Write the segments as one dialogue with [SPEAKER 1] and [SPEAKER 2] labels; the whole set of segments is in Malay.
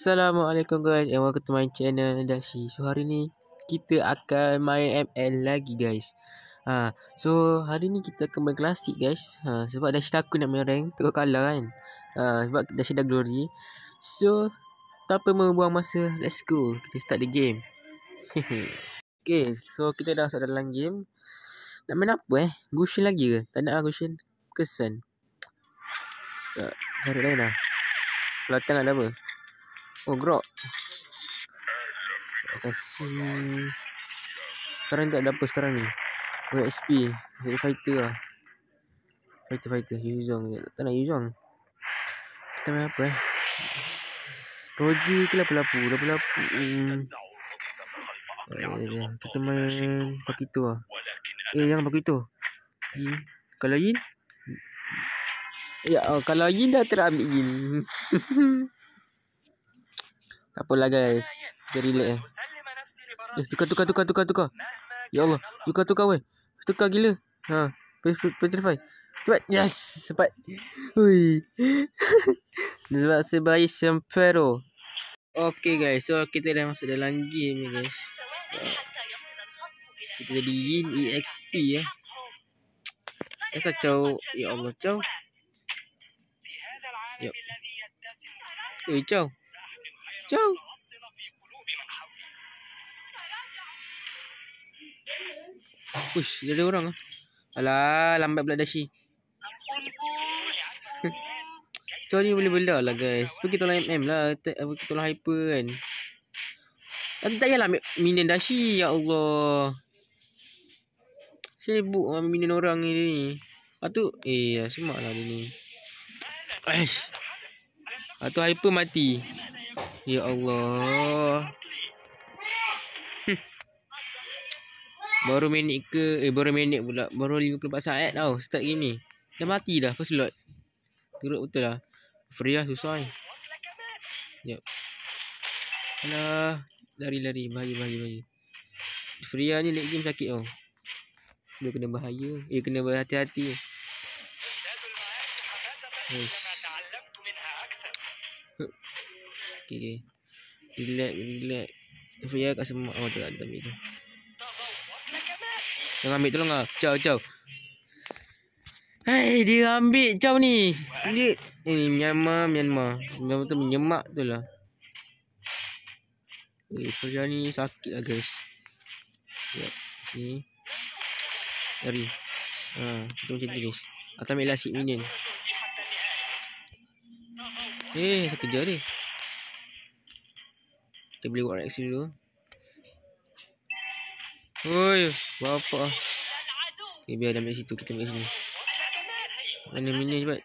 [SPEAKER 1] Assalamualaikum guys, and welcome to my channel Dashi. So hari ni kita akan main ML lagi guys. So hari ni kita akan main klasik guys. Sebab Dashi takut nak main rank, takut kalah kan. Sebab Dashi dah glory. So tanpa membuang masa, let's go. Kita start the game. Okay, so kita dah masuk dalam game. Nak main apa Gushin lagi ke? Tak nak Gushin. Kesan. Cari lain lah. Belakang ada apa? Oh, Grok. Assassin. Sekarang tak ada apa sekarang ni. XP. Jadi fighter lah. Fighter. Yuzong. Tak nak Yuzong. Kita main apa Roger ke lapu-lapu. Kita main Pakito lah. Jangan Pakito. Kalau Yin. Kalau Yin dah terambil Yin. Tak apalah guys. Kita relax Tukar. Ya Allah. Tukar weh. Tukar gila. Petrify. Cepat. Yes. Cepat. Hui. Sebab sebaik Sempero. Okay guys. So kita dah masuk dalam game ni guys. Kita jadi Yin EXP ya. Kacau. Ya Allah. Kacau. Yuk. Kacau. Push, dia ada orang ah. Alah, lambat pula Dashi. So ni boleh bela lah guys. Pergi tolong MM lah. Kita tolong hyper kan. Tak payahlah ambil minion Dashi. Ya Allah. Sibuk ambil minion orang ni. Lepas tu semak lah dia ni. Lepas tu hyper mati. Ya Allah. Baru minit pula. Baru 54 saat tau start game ni. Dah mati dah first slot. Teruk betul lah. Freya susah ni. Jap. Alah. Lari. Bahaya. Freya ni late game sakit tau. Dia kena bahaya. Kena berhati-hati. Okay. Relax. Freya kat semak. Oh tak ada ambil tu. Jangan ambil, tolong lah. Caw. Hai, dia ambil caw ni. Dia Myanmar. Betul-betul menyemak tu lah. Freya ni sakit lah guys. Ni. Lari. Kita macam tu guys. Atau ambil lasik minion. Satu je ni. Kita boleh buat reaksi dulu. Oi, bapak. Biar dia ambil situ, kita ambil sini. Mana minion cepat.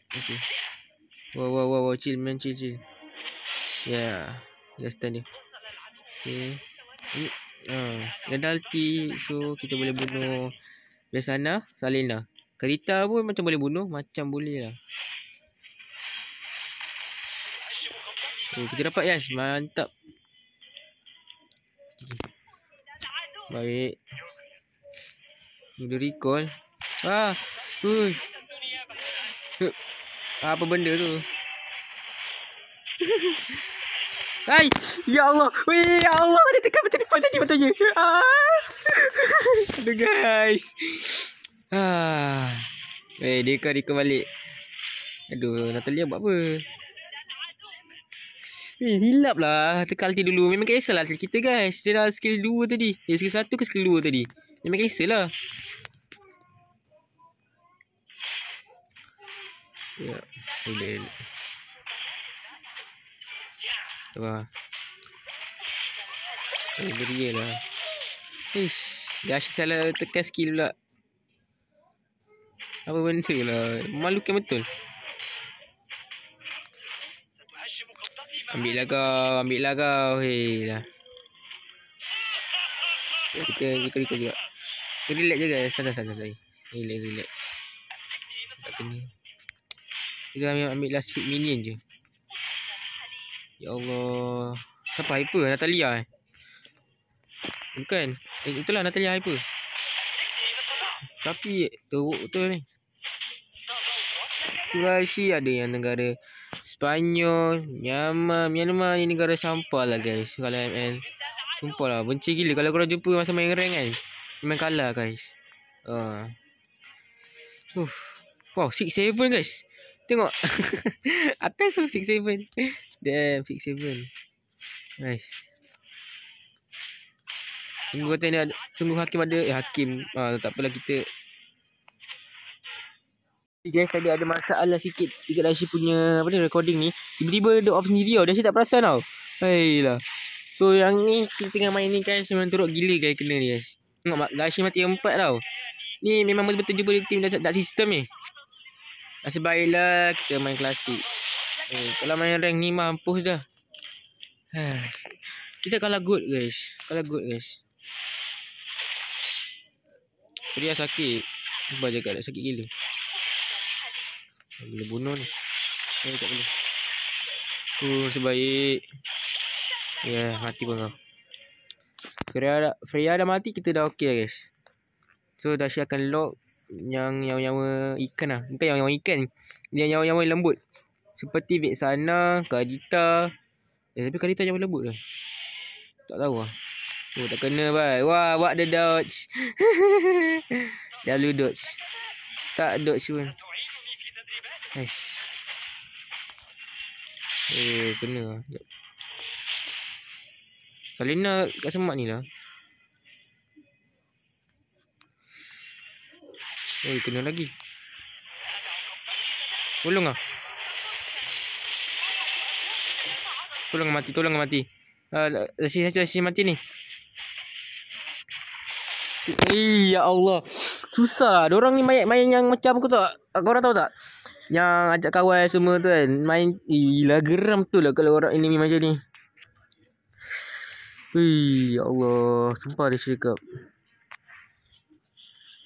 [SPEAKER 1] Okay. Wow, chill. Ya, dah stand dia. Okay. Dia dah ulti, so kita boleh bunuh Besana, Salena. Karita pun macam boleh bunuh, macam boleh lah. Kita dapat yes, mantap. Baik. Dia recall. Apa benda tu? Hai, ya Allah. Ya Allah, dia tekan telefon tadi betulnya. Aduh guys. Dia recall balik. Aduh, Natalia buat apa? Hilap lah. Tekan ulti dulu. Memang cancel lah kita guys. Dia dah skill 2 tadi. Skill 1 ke skill 2 tadi. Memang cancel lah. Ya. Boleh. Wah. Beria lah. Dah salah tekan skill pula. Apa benda lah. Malukan betul. Ambil lah kau. Lah. Kita ikut juga. Relax je guys. Santai. Relax. Tak kena. Kita ambil last hit minion je. Ya Allah. Siapa hyper? Natalia Bukan. Itulah Natalia hyper. Tapi teruk betul ni. Sulawesi, ada yang negara Sepanyol, Myanmar ni negara sampah lah guys. Kalau ML sumpah lah, benci gila kalau korang jumpa masa main rank kan. Memang kalah guys. Wow, 6-7 guys. Tengok. Atas tu 6-7. Damn, 6-7. Nice. Tunggu hakim ada. Hakim. Tak apalah kita. Guys, tadi ada masalah sikit dekat Dashi punya apa ni, recording ni. Tiba-tiba dia off sendiri tau. Dashi tak perasan tau. Hailah. So yang ni kita tengah main ni guys, memang teruk gila guys kena ni guys. Tengok Dashi mati 4 tau. Ni memang betul-betul jumpa team dah sistem ni. Nasib baiklah kita main klasik. Kalau main rank ni mampus dah. Kita kalah good guys. Dia sakit. Sebab je kat sakit gila. Boleh bunuh ni. Tak boleh. Sebaik. Mati pun kau. Freya dah mati, kita dah okey lah guys. So Dashi akan lock yang nyawa ikan lah. Bukan yang nyawa ikan. Yang nyawa lembut. Seperti Vexana, Kadita. Tapi Kadita nyawa lembut lah. Tak tahu lah. Tak kena bye. Wah, what the dodge. W dodge. Tak dodge pun. Nice. Kena lah. Salina kat semak ni lah. Kena lagi. Tolong lah. Tolong mati. Dashi mati ni. Ya Allah. Susah. Diorang ni main yang macam aku tak. Korang tahu tak? Yang ajak kawan semua tu kan. Main. Gila geram tu lah kalau orang enemy macam ni. Ya Allah. Sumpah dia cakap.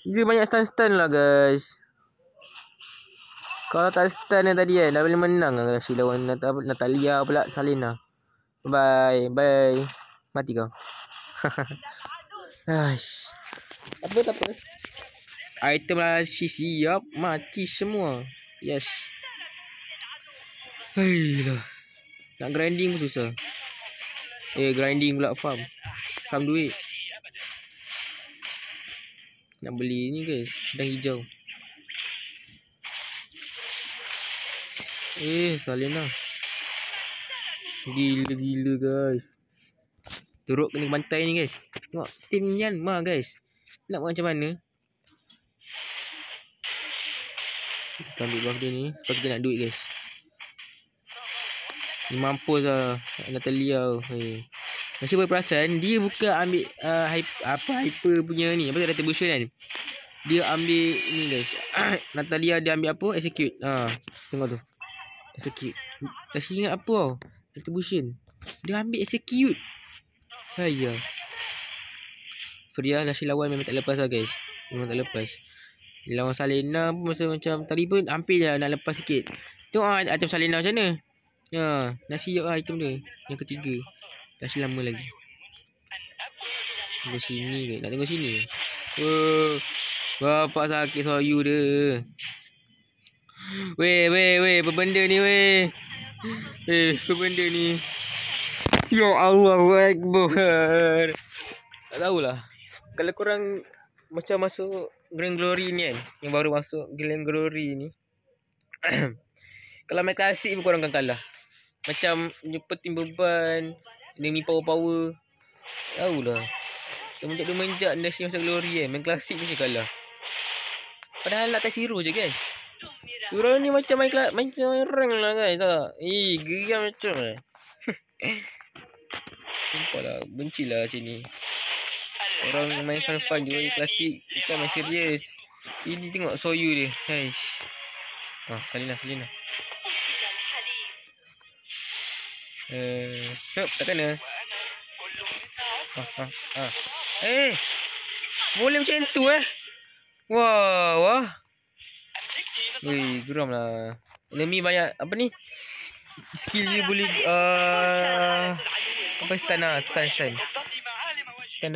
[SPEAKER 1] Dia banyak stun lah guys. Kalau tak stun yang tadi kan, dah boleh menang lah Dashi lawan Natalia pula Salina. Bye. Mati kau. Tak apa. Item Dashi siap. Mati semua. Yes. Nak grinding pun susah. Grinding pula farm duit. Nak beli ni guys, sedang hijau. Salina. Gila guys. Teruk kena bantai ni guys. Tengok tim Myanmar guys. Nak buat macam mana? Kita ambil buff dia ni. Sebab kita nak duit guys. Ni mampus lah Natalia. Masih boleh perasan dia bukan ambil hyper punya ni, apa retribution kan. Dia ambil ni guys. Natalia dia ambil apa? Execute. Tengok tu. Execute. Dashi ingat apa tau? Retribution. Dia ambil execute. Freya Dashi lawan memang tak lepas lah guys. Memang tak lepas. Dia lawan Salina pun macam tadi pun hampir je nak lepas sikit. Tengok item Salina macam mana. Dashi item dia yang ketiga. Dashi lama lagi. Tengok sini ke? Nak tengok sini. Bapak sakit soyu dia. Weh, apa benda ni weh? Apa benda ni? Ya Allah Akbar. Tak tahulah. Kalau korang macam masuk Grand Glory ni kan, yang baru masuk Grand Glory ni. Kalau main klasik pun korang akan kalah. Macam jumpa tim beban, demi power. Tahulah. Semenjak dia menjak Dashi masuk Glory kan, main klasik mesti kalah. Padahal nak test hero je guys. Diorang ni macam main rank lah guys. Tak? Geram macam lah. Sumpah lah, benci lah macam ni. Orang main fun je klasik, bukan main serius. Ini tengok soyu dia. Salina. Tak kena. Boleh macam tu Wah. Geram lah. Enemy banyak apa ni? Skill dia boleh stun lah. Stun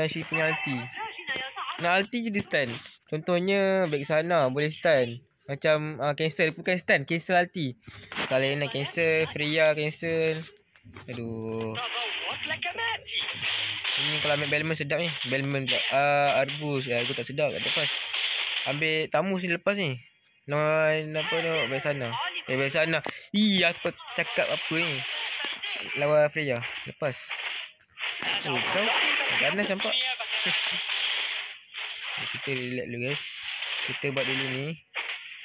[SPEAKER 1] Dashi punya ulti. Nak ulti je dia stun. Contohnya back sana boleh stun. Macam cancel. Bukan stun. Cancel ulti. Kalena cancel. Freya cancel. Aduh. Ini kalau ambil Belman sedap ni. Belman pula. Arbus. Aku tak sedap kat lepas. Ambil tamu sini lepas ni. Lawan apa tu? Baik sana. Baik sana. Aku cakap apa ni. Lawan Freya. Lepas. Kau. Ganas nampak. Kita relax dulu guys. Kita buat dulu ni.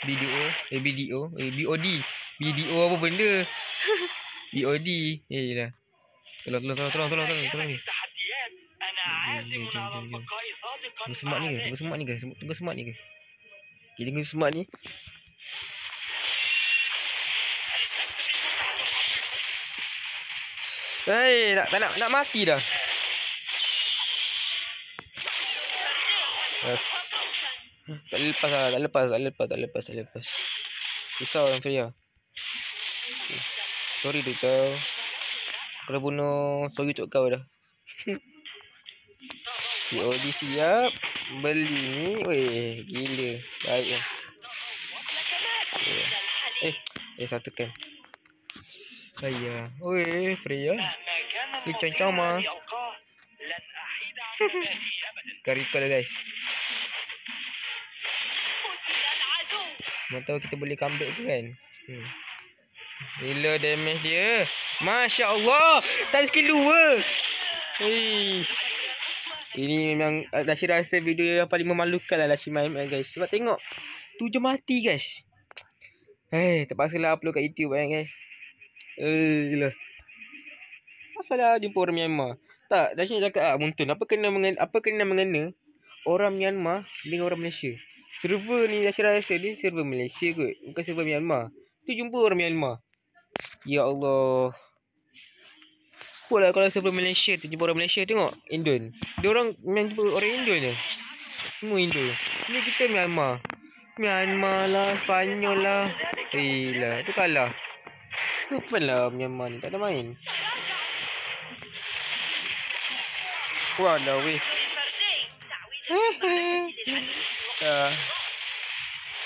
[SPEAKER 1] BOD. BDO apa benda? BOD. Lah. Tolong ni. Tunggu semak ni ke? Kita tunggu semak ni. Hei, nak mati dah. Tak lepas. Susah orang Freya. Sorry tu kau. Kalau bunuh, sorry untuk kau dah. COD siap. Beli ni. Weh, gila. Baik lah. Satukan. Saya. Weh, Freya. Kencang mah. Karika dah guys. Mau tahu kita boleh comeback tu kan. Gila damage dia. Masya Allah. Tak skill 2. Ini memang Dashi rasa video yang paling memalukan lah Dashi main guys. Sebab tengok 7 mati guys. Terpaksa lah upload kat YouTube guys. Gila. Apalah jumpa orang Myanmar. Tak, Dashi nak cakap Muntun. Apa kena mengena orang Myanmar dengan orang Malaysia? Server ni Dashi rasa dia server Malaysia kot. Bukan server Myanmar. Tu jumpa orang Myanmar. Ya Allah. Apalah kalau server Malaysia tu jumpa orang Malaysia, tengok Indon. Dia orang memang jumpa orang Indon je. Semua Indon. Ni kita Myanmar. Myanmar lah, Spanyol lah. Lah, tu kalah. Apalah Myanmar ni, tak ada main. Wadah weh.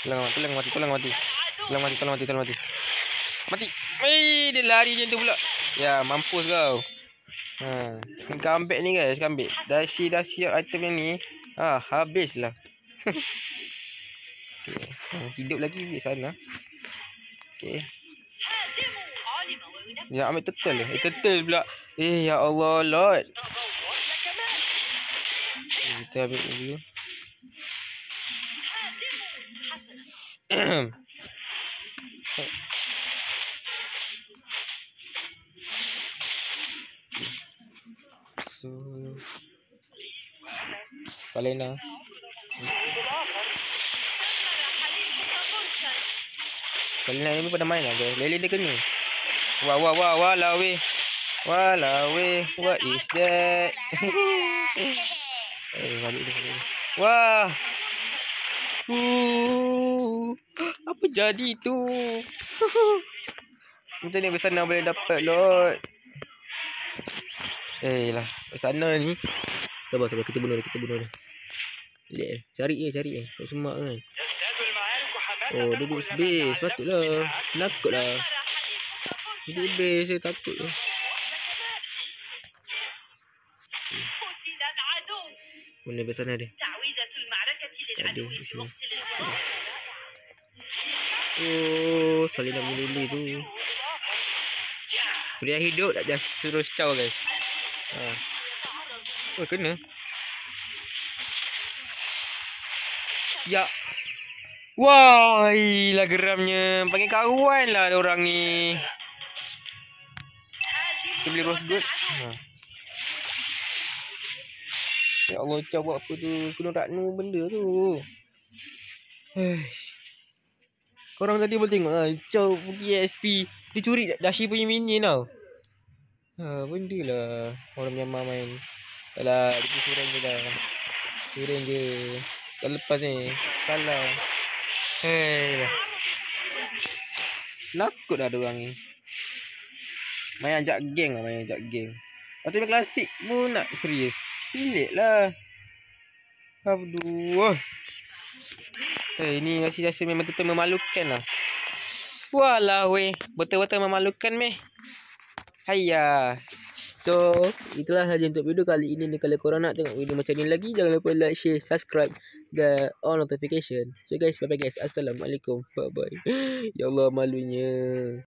[SPEAKER 1] Tolong mati. Mati. Dia lari macam tu pula. Ya, mampus kau. Comeback ni guys, comeback. Dashi item yang ni. Habislah. Hidup lagi di sana. Okey. Ya, ambil turtle. Turtle pula. Ya Allah, Lord. Kita ambil dulu. Kalena. Kalena ni pada main lah guys. Lele dia kena. Walah weh. What is that? Balik dia. Wah. Apa jadi tu? Macam ni besar nak boleh dapat Lord. Lah, sana ni. Sabar kita bunuh dia. Cari. Tak semak kan. Dia duduk base. Patutlah. Nakutlah. Duduk base je takut lah. Mana base sana dia? Aduh. Saling nak melili tu. Pria hidup tak just terus caw guys. Kena. Ya. Wah, lah geramnya. Panggil kawan lah orang ni. Kita beli rose gold. Ya Allah, Chow buat apa tu? Kena raknu benda tu. Korang tadi boleh tengok lah. Chow pergi SP. Dia curi Dashi punya minion tau. Benda lah. Orang Myanmar main. Alah, dia suran je dah. Suran je. Tak lepas ni. Salah. Lah. Nakut dah ada orang ni. Main ajak geng. Lepas tu klasik pun nak serius. Pilih lah. Aduh. Ini masih rasa memang betul memalukan lah. Walah weh, betul-betul memalukan meh. Hayya. So, itulah saja untuk video kali ini. Kalau korang nak tengok video macam ni lagi, jangan lupa like, share, subscribe dan on notification. So guys, bye bye guys. Assalamualaikum. Bye bye. Ya Allah, malunya.